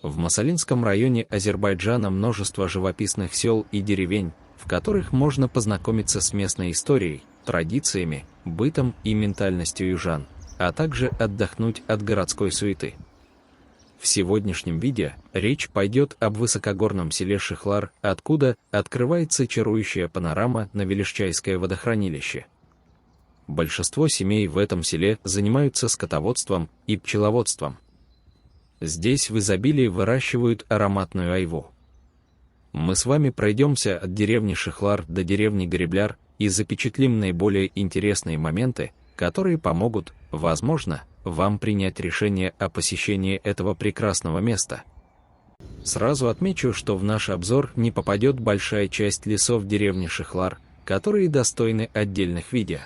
В Масалинском районе Азербайджана множество живописных сел и деревень, в которых можно познакомиться с местной историей, традициями, бытом и ментальностью южан, а также отдохнуть от городской суеты. В сегодняшнем видео речь пойдет об высокогорном селе Шихлар, откуда открывается чарующая панорама на Велишчайское водохранилище. Большинство семей в этом селе занимаются скотоводством и пчеловодством. Здесь в изобилии выращивают ароматную айву. Мы с вами пройдемся от деревни Шихлар до деревни Гребляр и запечатлим наиболее интересные моменты, которые помогут, возможно, вам принять решение о посещении этого прекрасного места. Сразу отмечу, что в наш обзор не попадет большая часть лесов деревни Шихлар, которые достойны отдельных видео.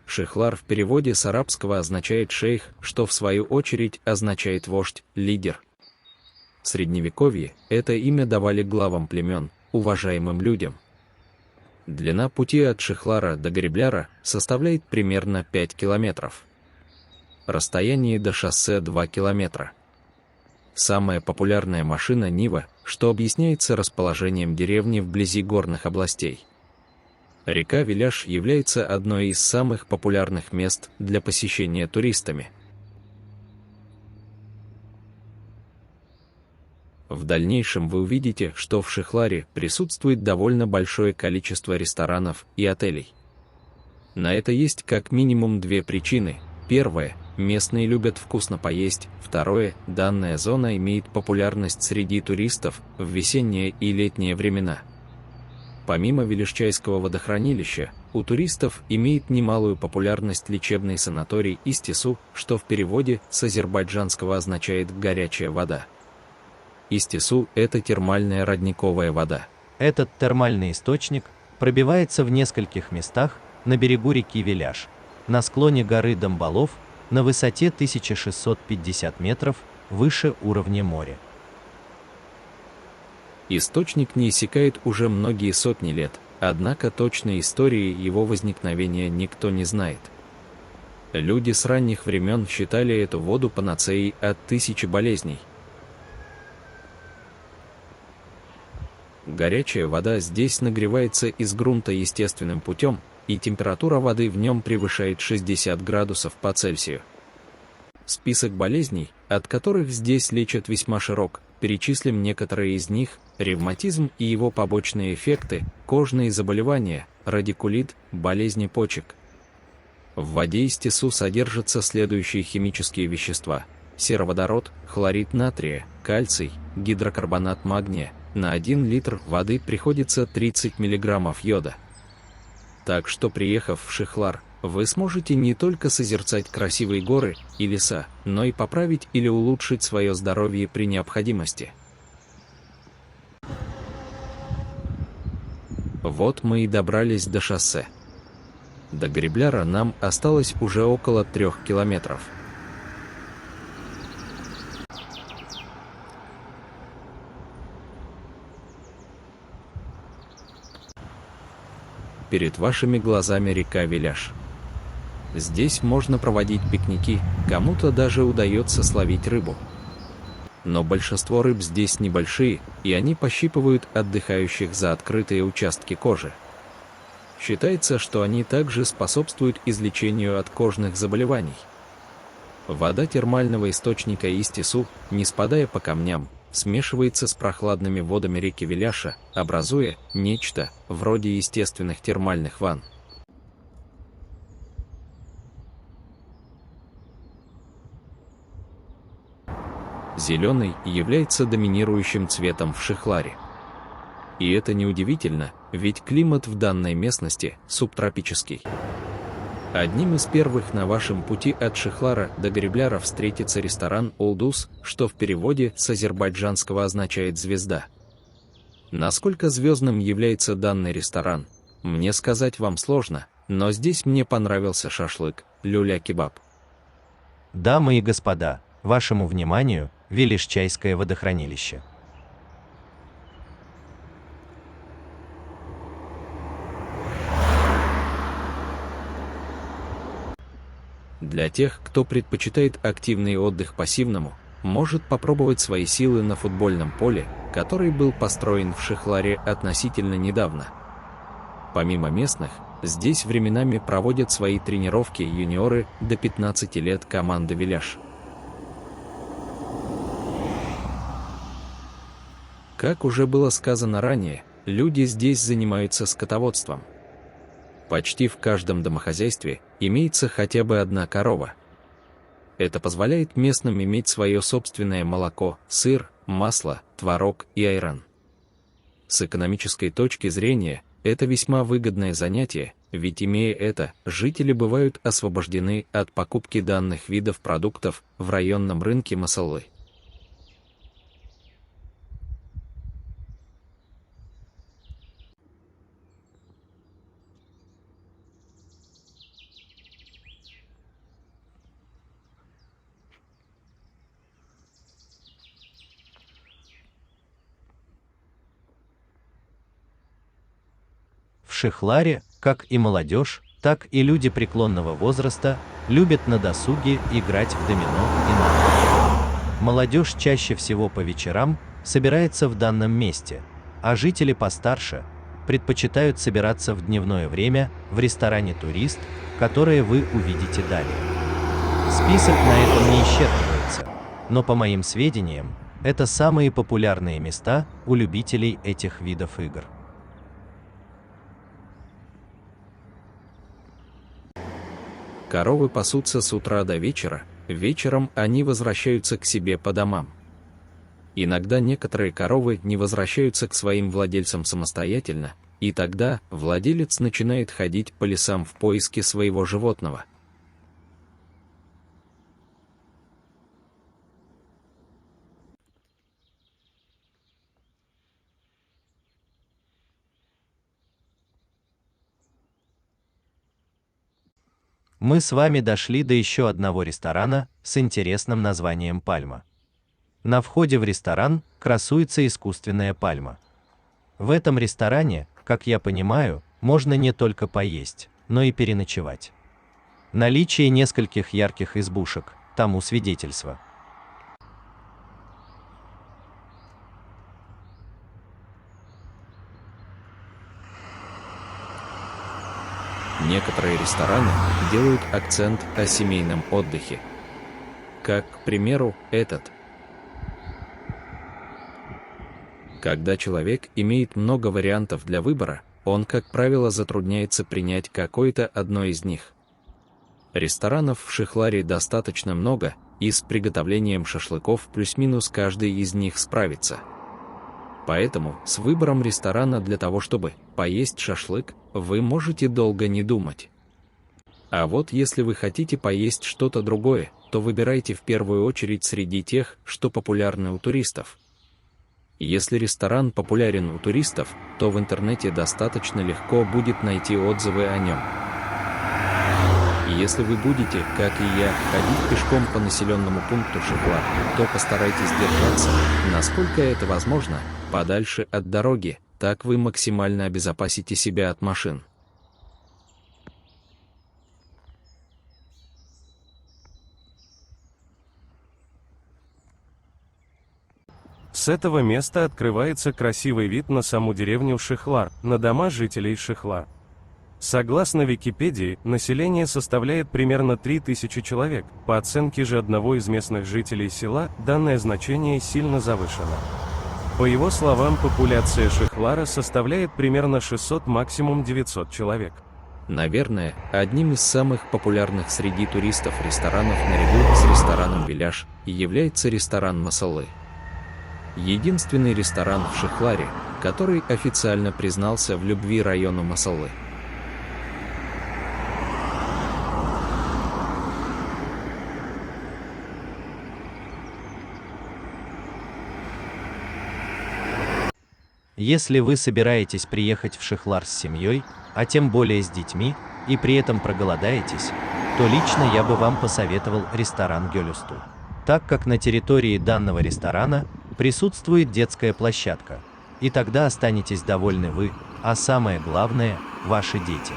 Шихлар в переводе с арабского означает шейх, что в свою очередь означает вождь, лидер. В Средневековье это имя давали главам племен, уважаемым людям. Длина пути от Шихлара до Гребляра составляет примерно 5 километров. Расстояние до шоссе 2 километра. Самая популярная машина Нива, что объясняется расположением деревни вблизи горных областей. Река Веляш является одной из самых популярных мест для посещения туристами. В дальнейшем вы увидите, что в Шихларе присутствует довольно большое количество ресторанов и отелей. На это есть как минимум две причины. Первое – местные любят вкусно поесть. Второе – данная зона имеет популярность среди туристов в весенние и летние времена. Помимо Велишчайского водохранилища, у туристов имеет немалую популярность лечебный санаторий Истису, что в переводе с азербайджанского означает «горячая вода». Истису – это термальная родниковая вода. Этот термальный источник пробивается в нескольких местах на берегу реки Веляш, на склоне горы Домбалов, на высоте 1650 метров выше уровня моря. Источник не иссякает уже многие сотни лет, однако точной истории его возникновения никто не знает. Люди с ранних времен считали эту воду панацеей от тысячи болезней. Горячая вода здесь нагревается из грунта естественным путем, и температура воды в нем превышает 60 градусов по Цельсию. Список болезней, от которых здесь лечат, весьма широк. Перечислим некоторые из них: ревматизм и его побочные эффекты, кожные заболевания, радикулит, болезни почек. В воде Истису содержатся следующие химические вещества: сероводород, хлорид натрия, кальций, гидрокарбонат магния. На 1 литр воды приходится 30 мг йода. Так что, приехав в Шихлар, вы сможете не только созерцать красивые горы и леса, но и поправить или улучшить свое здоровье при необходимости. Вот мы и добрались до шоссе. До Гребляра нам осталось уже около 3 километров. Перед вашими глазами река Веляш. Здесь можно проводить пикники, кому-то даже удается словить рыбу. Но большинство рыб здесь небольшие, и они пощипывают отдыхающих за открытые участки кожи. Считается, что они также способствуют излечению от кожных заболеваний. Вода термального источника Истису, не спадая по камням, смешивается с прохладными водами реки Веляша, образуя нечто вроде естественных термальных ванн. Зеленый является доминирующим цветом в Шихларе. И это неудивительно, ведь климат в данной местности субтропический. Одним из первых на вашем пути от Шихлара до Гребляра встретится ресторан «Олдус», что в переводе с азербайджанского означает «звезда». Насколько звездным является данный ресторан, мне сказать вам сложно, но здесь мне понравился шашлык, люля-кебаб. Дамы и господа, вашему вниманию Велишчайское водохранилище. Для тех, кто предпочитает активный отдых пассивному, может попробовать свои силы на футбольном поле, который был построен в Шихларе относительно недавно. Помимо местных, здесь временами проводят свои тренировки юниоры до 15 лет команды «Виляш». Как уже было сказано ранее, люди здесь занимаются скотоводством. Почти в каждом домохозяйстве имеется хотя бы одна корова. Это позволяет местным иметь свое собственное молоко, сыр, масло, творог и айран. С экономической точки зрения, это весьма выгодное занятие, ведь имея это, жители бывают освобождены от покупки данных видов продуктов в районном рынке Масаллы. В Шихларе, как и молодежь, так и люди преклонного возраста, любят на досуге играть в домино и нарды. Молодежь чаще всего по вечерам собирается в данном месте, а жители постарше предпочитают собираться в дневное время в ресторане «Турист», которое вы увидите далее. Список на этом не исчерпывается, но по моим сведениям, это самые популярные места у любителей этих видов игр. Коровы пасутся с утра до вечера, вечером они возвращаются к себе по домам. Иногда некоторые коровы не возвращаются к своим владельцам самостоятельно, и тогда владелец начинает ходить по лесам в поиске своего животного. Мы с вами дошли до еще одного ресторана с интересным названием «Пальма». На входе в ресторан красуется искусственная пальма. В этом ресторане, как я понимаю, можно не только поесть, но и переночевать. Наличие нескольких ярких избушек тому свидетельство. Некоторые рестораны делают акцент о семейном отдыхе. Как, к примеру, этот. Когда человек имеет много вариантов для выбора, он, как правило, затрудняется принять какое-то одно из них. Ресторанов в Шихларе достаточно много, и с приготовлением шашлыков плюс-минус каждый из них справится. Поэтому с выбором ресторана для того, чтобы поесть шашлык, вы можете долго не думать. А вот если вы хотите поесть что-то другое, то выбирайте в первую очередь среди тех, что популярны у туристов. Если ресторан популярен у туристов, то в интернете достаточно легко будет найти отзывы о нем. И если вы будете, как и я, ходить пешком по населенному пункту Шихлар, то постарайтесь держаться, насколько это возможно, подальше от дороги, так вы максимально обезопасите себя от машин. С этого места открывается красивый вид на саму деревню Шихлар, на дома жителей Шихлар. Согласно Википедии, население составляет примерно 3000 человек, по оценке же одного из местных жителей села, данное значение сильно завышено. По его словам, популяция Шихлара составляет примерно 600, максимум 900 человек. Наверное, одним из самых популярных среди туристов ресторанов наряду с рестораном «Виляш» является ресторан Масаллы. Единственный ресторан в Шихларе, который официально признался в любви району Масаллы. Если вы собираетесь приехать в Шихлар с семьей, а тем более с детьми, и при этом проголодаетесь, то лично я бы вам посоветовал ресторан Гёлюсту, так как на территории данного ресторана присутствует детская площадка, и тогда останетесь довольны вы, а самое главное – ваши дети.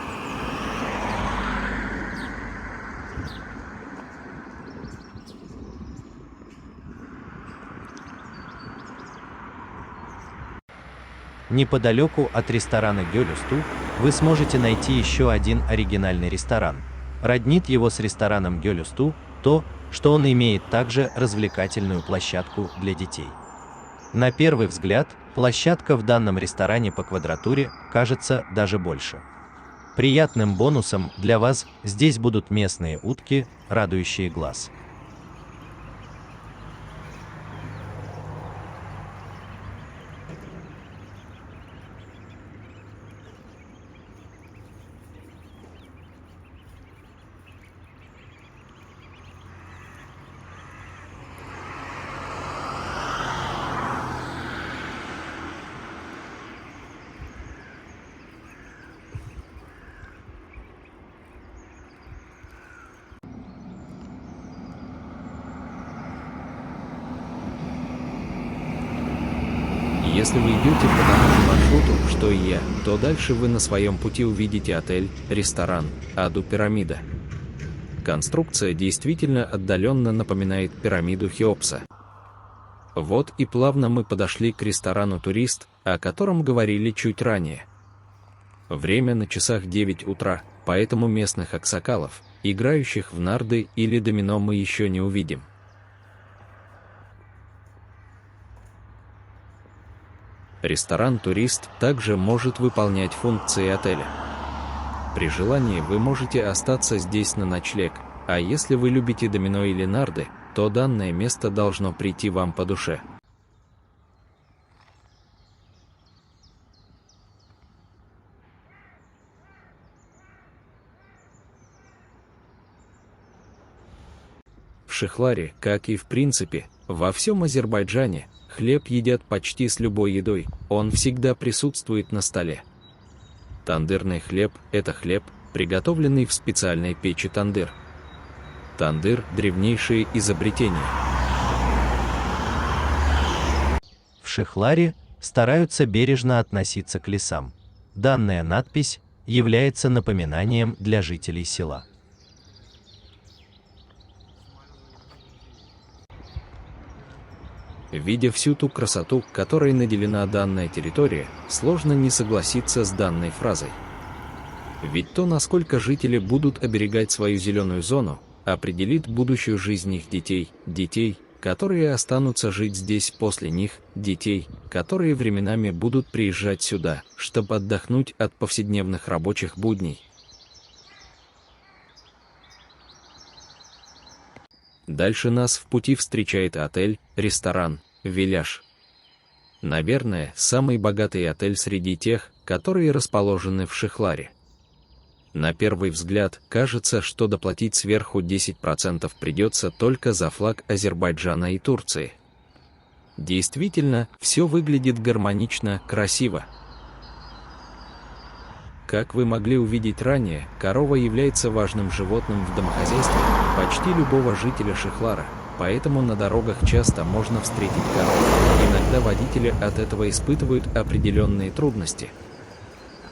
Неподалеку от ресторана Гёлюсту вы сможете найти еще один оригинальный ресторан. Роднит его с рестораном Гёлюсту то, что он имеет также развлекательную площадку для детей. На первый взгляд, площадка в данном ресторане по квадратуре кажется даже больше. Приятным бонусом для вас здесь будут местные утки, радующие глаз. Если вы идете по тому же маршруту, что и я, то дальше вы на своем пути увидите отель, ресторан, Аду Пирамида. Конструкция действительно отдаленно напоминает пирамиду Хеопса. Вот и плавно мы подошли к ресторану «Турист», о котором говорили чуть ранее. Время на часах 9 утра, поэтому местных аксакалов, играющих в нарды или домино, мы еще не увидим. Ресторан «Турист» также может выполнять функции отеля. При желании вы можете остаться здесь на ночлег, а если вы любите домино или нарды, то данное место должно прийти вам по душе. В Шихларе, как и в принципе, во всем Азербайджане, хлеб едят почти с любой едой, он всегда присутствует на столе. Тандырный хлеб – это хлеб, приготовленный в специальной печи тандыр. Тандыр – древнейшее изобретение. В Шихларе стараются бережно относиться к лесам. Данная надпись является напоминанием для жителей села. Видя всю ту красоту, которой наделена данная территория, сложно не согласиться с данной фразой. Ведь то, насколько жители будут оберегать свою зеленую зону, определит будущую жизнь их детей, которые останутся жить здесь после них, детей, которые временами будут приезжать сюда, чтобы отдохнуть от повседневных рабочих будней. Дальше нас в пути встречает отель, ресторан, Веляж. Наверное, самый богатый отель среди тех, которые расположены в Шихларе. На первый взгляд, кажется, что доплатить сверху 10% придется только за флаг Азербайджана и Турции. Действительно, все выглядит гармонично, красиво. Как вы могли увидеть ранее, корова является важным животным в домохозяйстве почти любого жителя Шихлара, поэтому на дорогах часто можно встретить коров. Иногда водители от этого испытывают определенные трудности.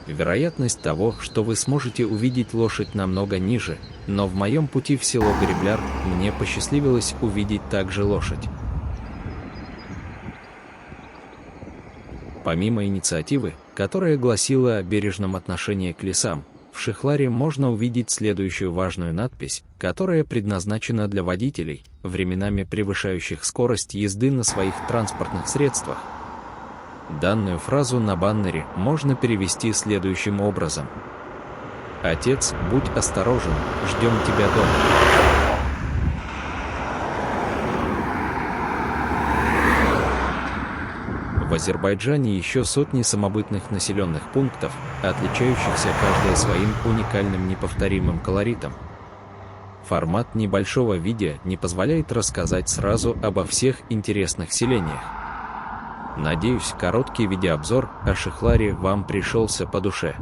Вероятность того, что вы сможете увидеть лошадь, намного ниже, но в моем пути в село Гребляр мне посчастливилось увидеть также лошадь. Помимо инициативы, которая гласила о бережном отношении к лесам, в Шихларе можно увидеть следующую важную надпись, которая предназначена для водителей, временами превышающих скорость езды на своих транспортных средствах. Данную фразу на баннере можно перевести следующим образом: «Отец, будь осторожен, ждем тебя дома». В Азербайджане еще сотни самобытных населенных пунктов, отличающихся каждая своим уникальным неповторимым колоритом. Формат небольшого видео не позволяет рассказать сразу обо всех интересных селениях. Надеюсь, короткий видеообзор о Шихларе вам пришелся по душе.